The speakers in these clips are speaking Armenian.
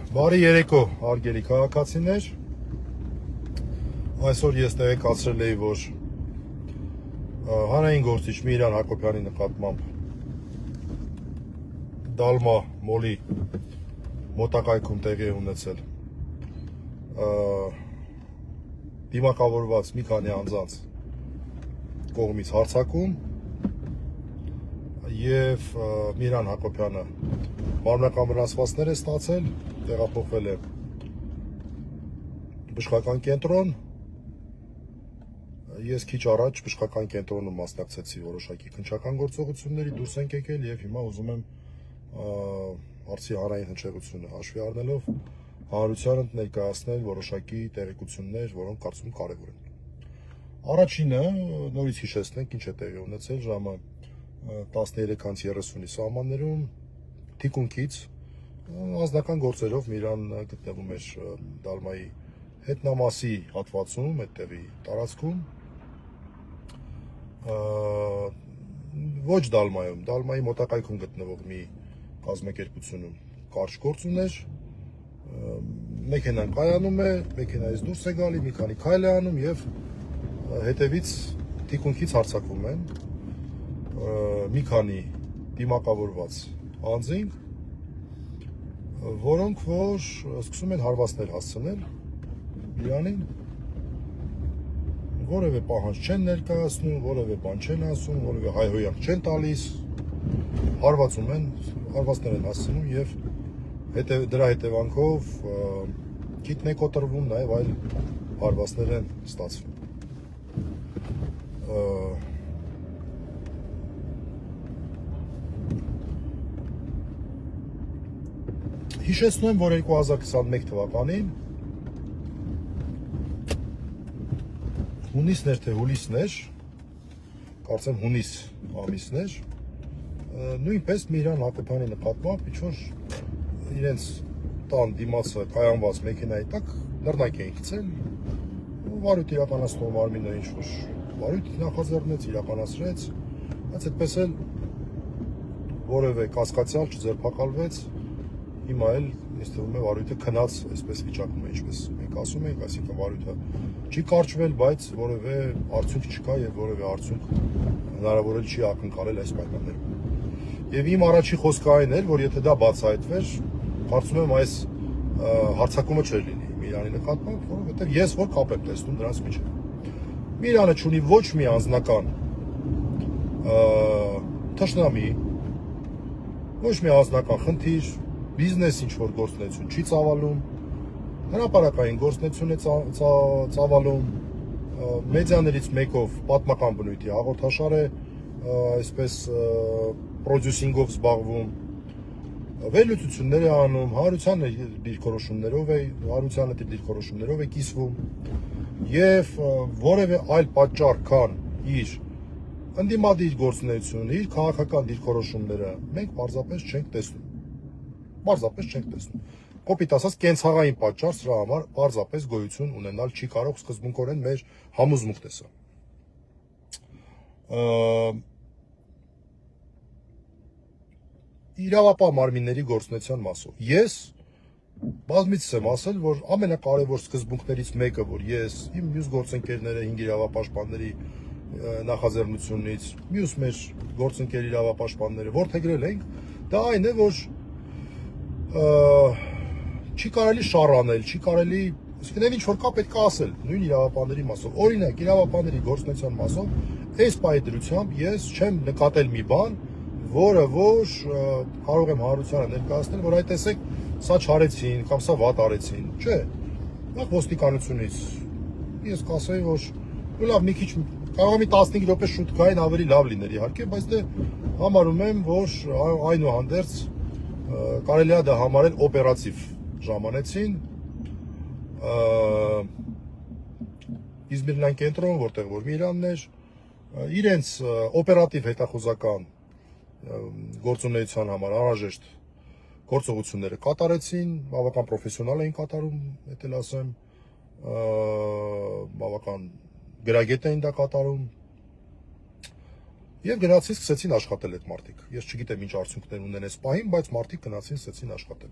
Բարի երեկո, հարգելի քաղաքացիներ։ Այսօր ես տեղեկացրել էի, որ հանրային գործիչ Միլան Հակոբյանի նկատմամբ Դալմա մոլի մոտակայքում տեղի է ունեցել դիմակավորված մի քանի անձանց կողմից հարձակում եւ Միլան Հակոբյանը մարմնական վնասվածքներ է ստացել, տեղափոխվել է բժշկական կենտրոն։ Ես քիչ առաջ բժշկական կենտրոնում մասնակցեցի որոշակի քննչական գործողությունների, դուրս ենք եկել եւ հիմա ուզում եմ հարցի հանրային հնչեղությունը հաշվի առնելով հանրությանը ներկայացնել որոշակի տեղեկություններ, որոնք կարծում եմ կարևոր են։ Առաջինը նորից հիշեցնենք ինչ է տեղի ունեցել ժամը 13:30-ի սահմաններում թիկունքից անձնական գործերով Միլան գտնվում էր Դալմայի հետնամասի հատվածում, այդտեղի տարածքում, ոչ Դալմայում, Դալմայի մոտակայքում գտնվող մի կազմակերպությունում կարճ գործ ուներ, մեքենան կայանում է, մեքենայից դուրս է գալի, մի քանի քայլ է անում եւ հետևից թիկունքից հարձակվում են մի քանի դիմակավորված անձինք, որոնք որ սկսում են հարվածներ հասցնել Միլանին, որևէ պահանջ չեն ներկայացնում, որևէ բան չեն ասում, որևէ հայհոյանք չեն տալիս, հարվածներ են հասցնում եւ դրա հետևանքով գիտնե կոտրվում, նաեւ այլ հարվածներ են ստացվում։ Հիշեցնում եմ, որ 2021 թվականին հունիսն էր թե հուլիսն էր, կարծեմ հունիս ամիսն էր, նույնպես Միլան Հակոբյանի նկատմամբ ինչ-որ իրենց տան դիմացը կայանված մեքենայի տակ նռնակ էին գցել, վարույթ իրականացնող մարմինը ինչ-որ վարույթ նախաձեռնեց, իրականացրեց, բայց այդպես էլ որևէ կասկածյալ չձերբակալվեց, հիմա էլ ինձ թվում է վարույթը քնած այսպես վիճակում է, ինչպես մենք ասում ենք, այսինքն վարույթը չի կարճվել, բայց որևէ արդյունք չկա եւ որևէ արդյունք հնարավոր չի ակնկալել այս պայմաններում։ Եվ իմ առաջի խոսքը այն էր, որ եթե դա բացահայտվեր, կարծում եմ այս հարձակումը չէր լինի Միլանի նկատմամբ, որովհետեւ ես որ կապ եմ տեսնում դրանց միջեւ։ Միլանը չունի ոչ մի անձնական թշնամի, ոչ մի անձնական խնդիր, բիզնես ինչ-որ գործունեություն չի ծավալում, հրապարակային գործունեություն է ծավալում, մեդիաներից մեկով պատմական բնույթի հաղորդաշար է, այսպես պրոդյուսինգով զբաղվում, վերլուծություններ է անում, հանրությանը դիրքորոշումներով է կիսվում եւ որևէ այլ պատճառ քան իր ընդդիմադիր գործունեությունը, իր քաղաքական դիրքորոշումները մենք պարզապես չենք տեսնում։ Կոպիտ ասած, կենցաղային պատճառ սրա համար պարզապես գոյություն ունենալ չի կարող, սկզբունքորեն մեր համոզմունքն է սա։ Իրավապահ մարմինների գործունեության մասով ես բազմիցս եմ ասել, որ ամենակարևոր սկզբունքներից մեկը, որ ես, իմ մյուս գործընկերները 5 իրավապաշտպանների նախաձեռնությունից, մյուս մեր գործընկեր իրավապաշտպանները որդեգրել ենք, դա այն է, որ չի կարելի շառանել, չի կարելի, այսինքն ինչ որ կա պետք է ասել նույն իրավապահների մասով։ Օրինակ, իրավապահների գործունեության մասով այս պահի դրությամբ ես չեմ նկատել մի բան, որը որ կարող եմ հանրությանը ներկայացնել, որ այդ տեսեք, սա չարեցին կամ սա վատ արեցին, չէ։ Նախ ոստիկանությունից ես կասեի, որ լավ մի քիչ կարող է մի 15 րոպե շուտ գային ավելի լավ լիներ իհարկե, բայց դե համարում եմ, որ այնուհանդերձ կարելի է դա համարել օպերատիվ ժամանեցին Իզմիրյան կենտրոն, որտեղ որ Միլանն էր, իրենց օպերատիվ հետախուզական գործունեության համար անհրաժեշտ գործողությունները կատարեցին, բավական պրոֆեսիոնալ էին կատարում, եթե ասեմ, բավական գրագետ էին դա կատարում, Եվ գնացին սկսեցին աշխատել այդ մարդիկ։ Ես չգիտեմ ինչ արդյունքներ ունեն այս պահին, բայց մարդիկ գնացին սկսեցին աշխատել։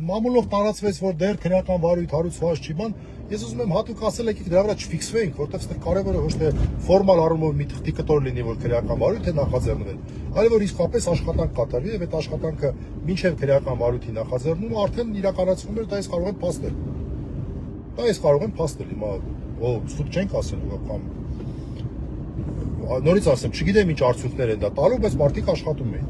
Մամուլով տարածվեց, որ դեռ քրեական վարույթ հարուցված չի բան։ Ես ուզում եմ հատուկ ասել եկեք դրա վրա չֆիքսվենք, որտեղ այստեղ կարևորը ոչ թե ֆորմալ առումով մի թղթի կտոր լինի, որ քրեական վարույթ է նախաձեռնվել, այլ որ իսկապես աշխատանք կատարվի եւ այդ աշխատանքը մինչեւ քրեական վարույթի նախաձեռնումը արդեն իրականացվում էր, դա ես կարող եմ փաստել։ Դա ես կարող եմ փաստել, հիմա սուտ չենք ասել կամ նորից ասեմ, չգիտեմ ինչ արդյունքներ են դա տալու, բայց մարդիկ աշխատում էին։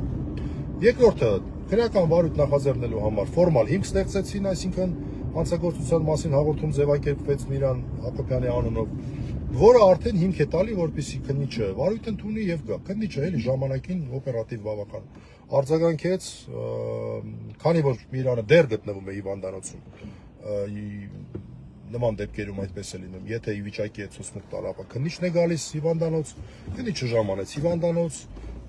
Երկրորդը, քրեական վարույթ նախաձեռնելու համար ֆորմալ հիմք ստեղծեցին, այսինքն հանցագործության մասին հաղորդում ձևակերպվեց Միրան Հակոբյանի անունով, որը արդեն հիմք է տալի, որպեսզի քննիչը վարույթ ընդունի եւ գա։ Քննիչը էլի ժամանակին օպերատիվ բավական արձագանքեց, քանի որ Միրանը դեռ գտնվում է հիվանդանոցում, նման դեպքերում այդպես է լինում, եթե ի վիճակի է ցուցմունք տալ, ապա քննիչն է գալիս հիվանդանոց, քննիչը ժամանեց հիվանդանոց,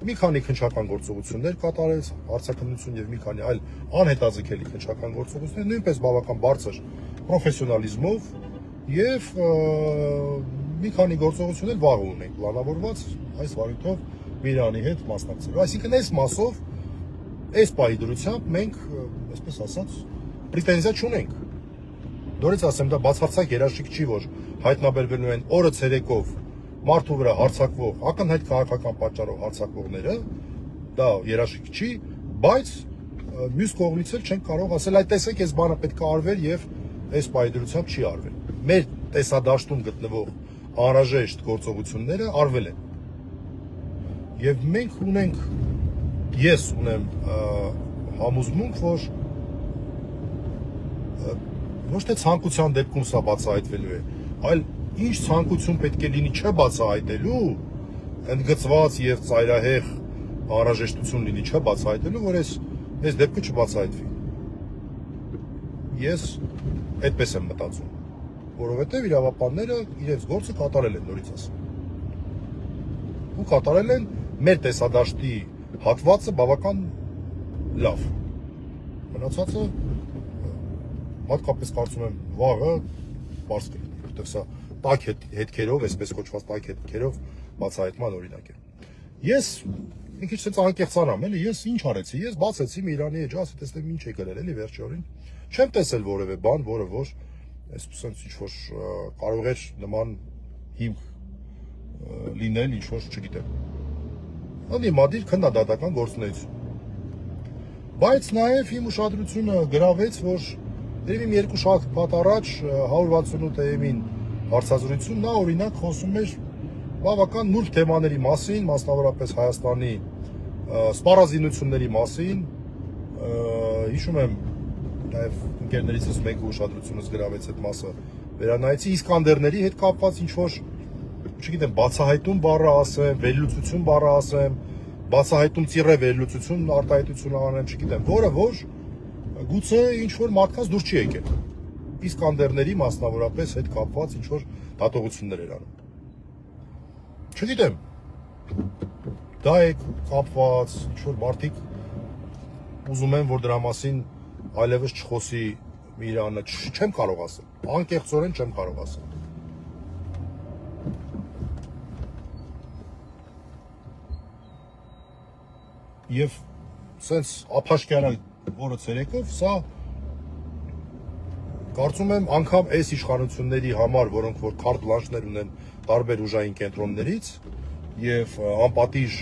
մի քանի քննչական գործողություններ կատարեց, հարցաքննություն եւ մի քանի այլ անհետաձգելի քննչական գործողություններ, նույնպես բավական բարձր պրոֆեսիոնալիզմով եւ մի քանի գործողություններ վաղ ունենք պլանավորված այս վարույթով Միրանի հետ մասնակցելու։ Այսինքն այս մասով, այս պահի դրությամբ մենք, այսպես ասած, պրետենզիա չունենք։ Նորից ասեմ, դա բացարձակ երաշխիք չի, որ հայտնաբերվելու են օրը ցերեկով մարդու վրա հարձակվող, ակնհայտ քաղաքական պատճառով հարձակվողները, դա երաշխիք չի, բայց մյուս կողմից էլ չենք կարող ասել, այ տեսեք, այս բանը պետք է արվեր եւ այս պայդրությամբ չի արվել։ Մեր տեսադաշտում գտնվող անհրաժեշտ գործողությունները արվել են։ Եվ մենք ունենք, ես ունեմ համոզմունք, որ ոչ թե ցանկության դեպքում սա բացահայտվելու է, այլ ինչ ցանկություն պետք է լինի չբացահայտելու, ընդգծված եւ ծայրահեղ անհրաժեշտություն լինի չբացահայտելու, որ այս դեպքը չբացահայտվի։ Ես այդպես եմ մտածում, որովհետեւ իրավապանները իրենց գործը կատարել են, նորից ասեմ։ Ու կատարել են մեր տեսադաշտի հատվածը բավական լավ։ Մնացածը հատկապես կարծում եմ վաղը բարձ կլինի, որտեղ սա տաք հետքերով, այսպես կոչված տաք հետքերով բացահայտման օրինակ է։ Ես մի քիչ ցած անկեղծանամ, էլի, ես ինչ արեցի, ես բացեցի Միրանի էջը, ասի տեսնեմ ինչ է գրել, էլի վերջերին։ Չեմ տեսել որևէ բան, որը որ այսպես ինչ որ կարող էր նման հիմք լինել, ինչ որ չգիտեմ։ Ընդդիմադիր քննադատական գործունեություն։ Բայց նաև իմ ուշադրությունը գրավեց, որ դեպի մի երկու շաբաթ առաջ 168 AM-ին հարցազրույցում նա օրինակ խոսում էր բավական նուրբ թեմաների մասին, մասնավորապես Հայաստանի սպառազինությունների մասին, հիշում եմ նաև ընկերներիցս մեկը ուշադրությունս գրավեց այդ մասը, վերանայեցի Իսկանդերների հետ կապված ինչ որ, չգիտեմ, բացահայտում բառը ասեմ, վերլուծություն բառը ասեմ, բացահայտում ծիրե վերլուծություն արտահայտություն անեմ, չգիտեմ, որը որ գուցե ինչ որ մարդկանց դուր չի եկել։ Իսկանդերների մասնավորապես հետ կապված ինչ որ դատողություններ էր անում։ Չգիտեմ, դա է կապված, ինչ որ մարդիկ ուզում են, որ դրա մասին այլևս չխոսի Միրանը, չեմ կարող ասել, անկեղծորեն չեմ կարող ասել։ Եվ սենց ափաշկյանը որը ցերեկով, սա կարծում եմ անգամ այս իշխանությունների համար, որոնք որ քարտ բլանշներ ունեն տարբեր ուժային կենտրոններից եւ անպատիժ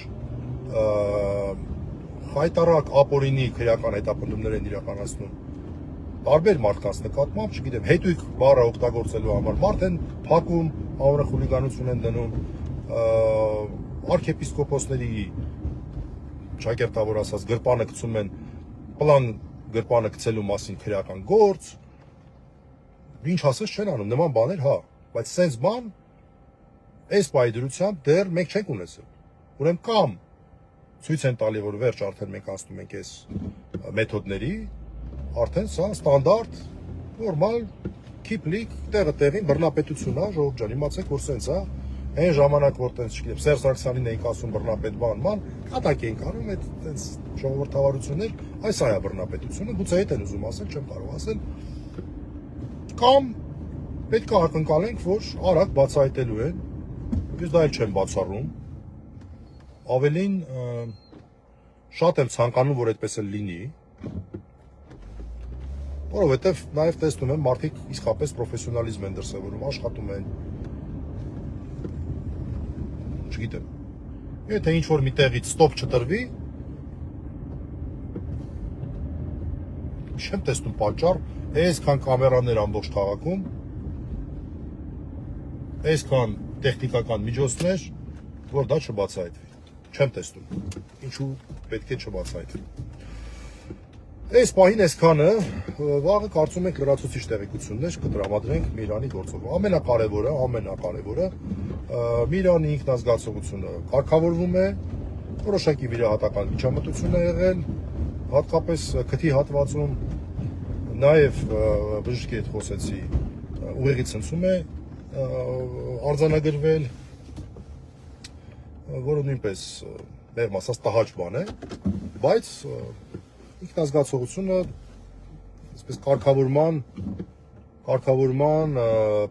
հայտարարակ ապօրինի քրեական հետապնդումներ են իրականացնում տարբեր մարդկանց նկատմամբ, չգիտեմ, հետույք բառը օգտագործելու համար մարդ են փակում, անորը խուլիգանություն են դնում, արքեպիսկոպոսների ճակերտավոր ասած գրպանը գցում են պլան գրպանը գցելու մասին քրեական գործ, ինչ ասես չեն անում, նման բաներ, հա, բայց սենց բան այս պայդրությամբ դեռ մենք չենք ունեցել։ Ուրեմն կամ ցույց են տալի, որ վերջ արդեն մենք անցնում ենք այս մեթոդների, արդեն սա ստանդարտ, նորմալ, քիպլիկ, տեղը տեղին բռնապետություն է, ժողովուրդ ջան, իմացեք, որ սենց է, այն ժամանակ որ տենց, չգիտեմ, Սերժ Սարգսյանին էինք ասում բռնապետ բան, կատակ էինք անում այդ տենց ժողովրդավարություններ, այս այա բռնապետությունը, գուցե հետ են ուզում ասել, չեմ կարող ասել, կամ պետք է ակնկալենք, որ արագ բացահայտելու են, ես դա էլ չեմ բացառում, ավելին շատ եմ ցանկանում, որ այդպես էլ լինի, որովհետև նաև տեսնում եմ մարդիկ իսկապես պրոֆեսիոնալիզմ են դրսևորում, աշխատում են, չգիտեմ, եթե ինչ-որ մի տեղից ստոպ չտրվի, չեմ տեսնում պատճառ, այսքան կամերաներ ամբողջ քաղաքում, այսքան տեխնիկական միջոցներ, որ դա չբացահայտվի, չեմ տեսնում, ինչու պետք է չբացահայտվի։ Այս պահին այսքանը, վաղը կարծում ենք լրացուցիչ տեղեկություններ կտրամադրենք Միրանի գործով։ Ամենակարևորը, Միրանի ինքնազգացողությունը կարգավորվում է, որոշակի վիրահատական միջամտություն է եղել, հատկապես քթի հատվածում, նաև բժշկի հետ խոսեցի, ուղեղի ցնցում է արձանագրվել, որը նույնպես մեղմ ասած տհաճ բան է, բայց ինքնազգացողությունը այսպես կարգավորման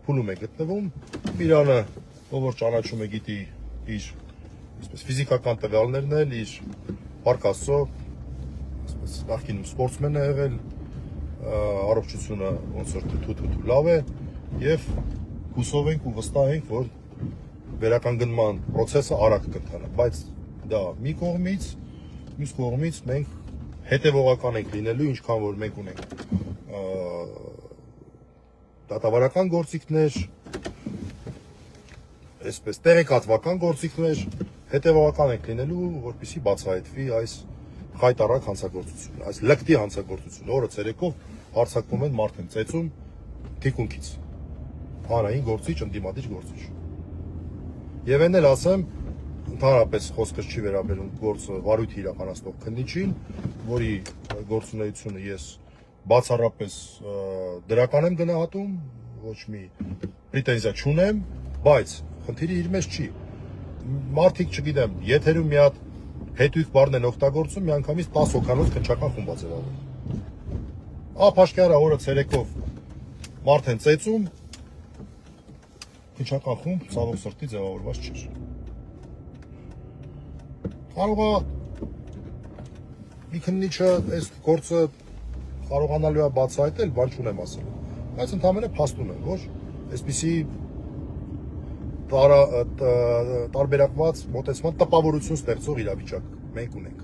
փուլում է գտնվում։ Միրանը, ով որ ճանաչում է, գիտի իր այսպես ֆիզիկական տվյալներն էլ, իր Փառք Աստծո, այսպես նախկինում սպորտսմեն է եղել, առողջությունը ոնց որ թութ լավ է եւ հուսով ենք ու վստահ ենք, որ վերականգնման process-ը արագ կընթանա, բայց դա մի կողմից, մյուս կողմից մենք հետևողական ենք լինելու, ինչքան որ մենք ունենք դատավարական գործիքներ, այսպես տեղեկատվական գործիքներ, հետևողական ենք լինելու, որպեսզի բացահայտվի այս խայտառակ հանցագործությունը, այս լկտի հանցագործությունը, օրը ցերեկով հարձակվում են մարդ են ծեծում թիկունքից, հանրային գործիչ, ընդդիմադիր գործիչ։ Եվ այն էլ ասեմ, ընդհանրապես խոսքս չի վերաբերում գործը վարույթի իրականացնող քննիչին, որի գործունեությունը ես բացառապես դրական եմ գնահատում, ոչ մի պրետենզիա չունեմ, բայց խնդիրը իր մեջ չի։ Մարդիկ, չգիտեմ, եթերում մի հատ հետույք բառն են օգտագործում, միանգամից 10 հոգանոց քննչական խումբ է ձևավորվում։ Ափաշկյարա օրը ցերեկով մարդ են ծեծում, քննչական խումբ ցավոք սրտի ձևավորված չէր։ Կարող է մի քննիչը այս գործը կարողանալու է բացահայտել, բան չունեմ ասել, բայց ընդհանրապես փաստում եմ, որ այսպիսի տարբերակված մոտեցման տպավորություն ստեղծող իրավիճակ մենք ունենք։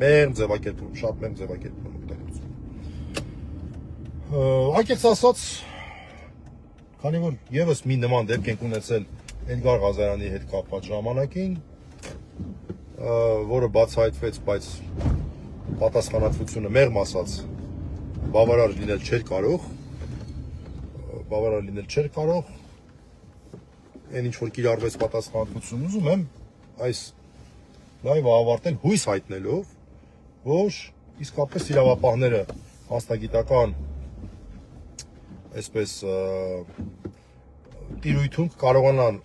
Մեղմ ձևակերպում, շատ մեղմ ձևակերպում օգտագործում։ Անկեղծ ասած, քանի որ եւս մի նման դեպք ենք ունեցել Էդգար Ղազարյանի հետ կապված ժամանակին, որը բացահայտվեց, բայց պատասխանատվությունը մեղմ ասած բավարար լինել չէր կարող, այն ինչ որ կիրառվեց պատասխանատվություն, ուզում եմ այս լայվը ավարտել հույս հայտնելով, որ իսկապես իրավապահները մասնագիտական այսպես տիրույթում կարողանան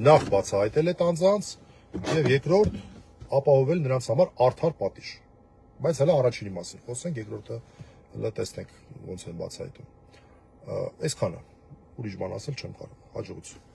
նախ բացահայտել այդ անձանց եւ երկրորդ ապահովել նրանց համար արդար պատիժ։ Բայց հələ առաջինի մասին խոսենք, երկրորդը հələ տեսնենք ոնց են բացահայտում։ Այսքանը, ուրիշ բան ասել չեմ կարող։ Հաջողություն։